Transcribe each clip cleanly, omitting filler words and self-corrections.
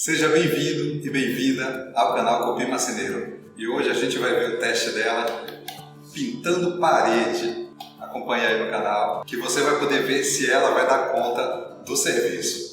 Seja bem-vindo e bem-vinda ao canal Cupim Marceneiro. E hoje a gente vai ver o teste dela pintando parede. Acompanha aí no canal que você vai poder ver se ela vai dar conta do serviço.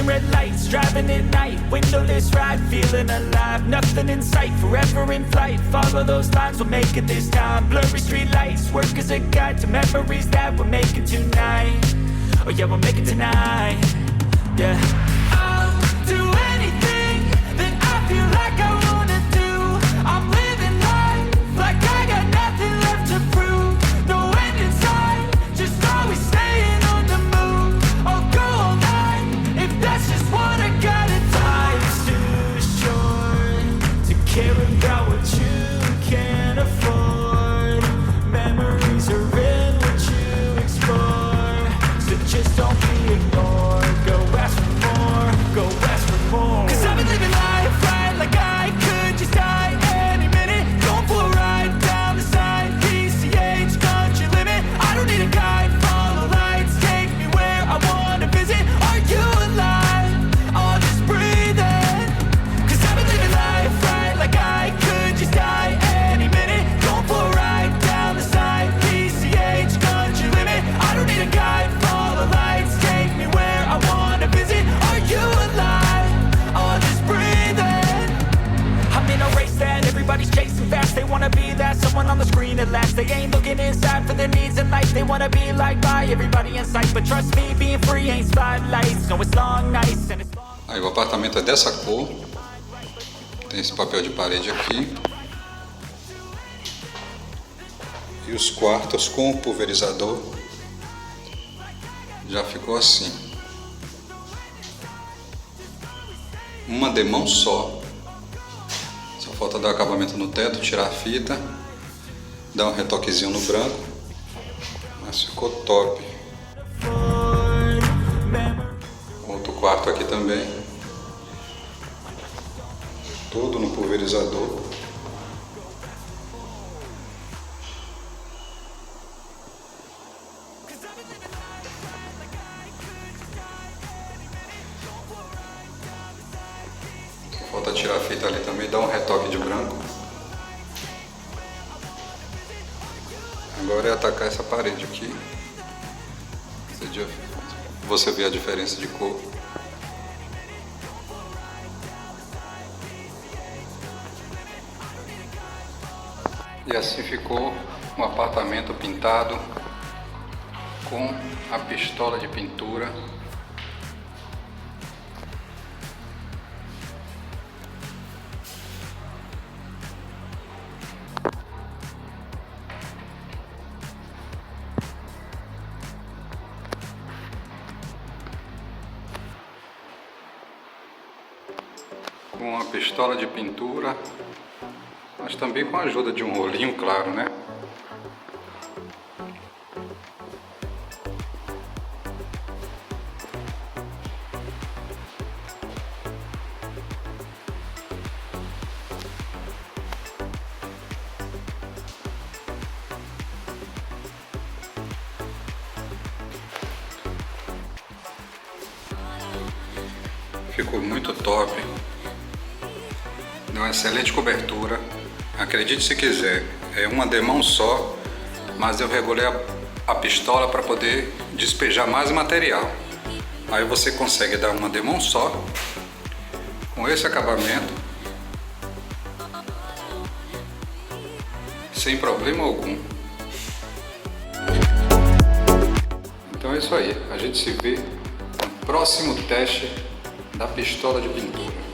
flashing red lights, driving at night, windowless ride, feeling alive, nothing in sight, forever in flight, follow those lines, we'll make it this time, blurry street lights, work as a guide to memories that we're making tonight, oh yeah, we'll make it tonight, yeah. I'll do anything that I feel like I wanna do, I'm living life like I got nothing left to prove, no end in sight, just always staying on the move, I'll go all night, if that's just what I gotta do. Life's too short to care about what you can't afford, memories are in what you explore, so just don't be ignored, go ask for more, go ask for more. Cause I've been living life right like I could just die any minute, going for a ride down the side, PCH country limit, I don't need a guide, follow lights, take me where I wanna visit, are you alive? I'll just breathe in, cause I've been living life right like I could just die any minute, going for a ride down the side, PCH country limit, I don't need a guide, follow lights, take me where I wanna visit, are you alive? I'll just breathe in. I'm in a race that everybody's chasing fast, they wanna be that someone on the screen at last, they ain't looking inside for their needs in life, they wanna be liked by everybody in sight, but trust me, being free ain't spotlights, no it's long nights and it's long. Aí o apartamento é dessa cor, tem esse papel de parede aqui, e os quartos com o pulverizador já ficou assim, uma demão só falta dar acabamento no teto, tirar a fita, dar um retoquezinho no branco, mas ficou top. Outro quarto aqui também, tudo no pulverizador. Falta tirar a fita ali também, dar um retoque de branco. Agora é atacar essa parede aqui. Você vê a diferença de cor. E assim ficou um apartamento pintado com a pistola de pintura. Com a pistola de pintura, mas também com a ajuda de um rolinho, claro, né? Ficou muito top. Deu uma excelente cobertura, acredite se quiser, é uma demão só, mas eu regulei a pistola para poder despejar mais material. Aí você consegue dar uma demão só, com esse acabamento, sem problema algum. Então é isso aí, a gente se vê no próximo teste da pistola de pintura.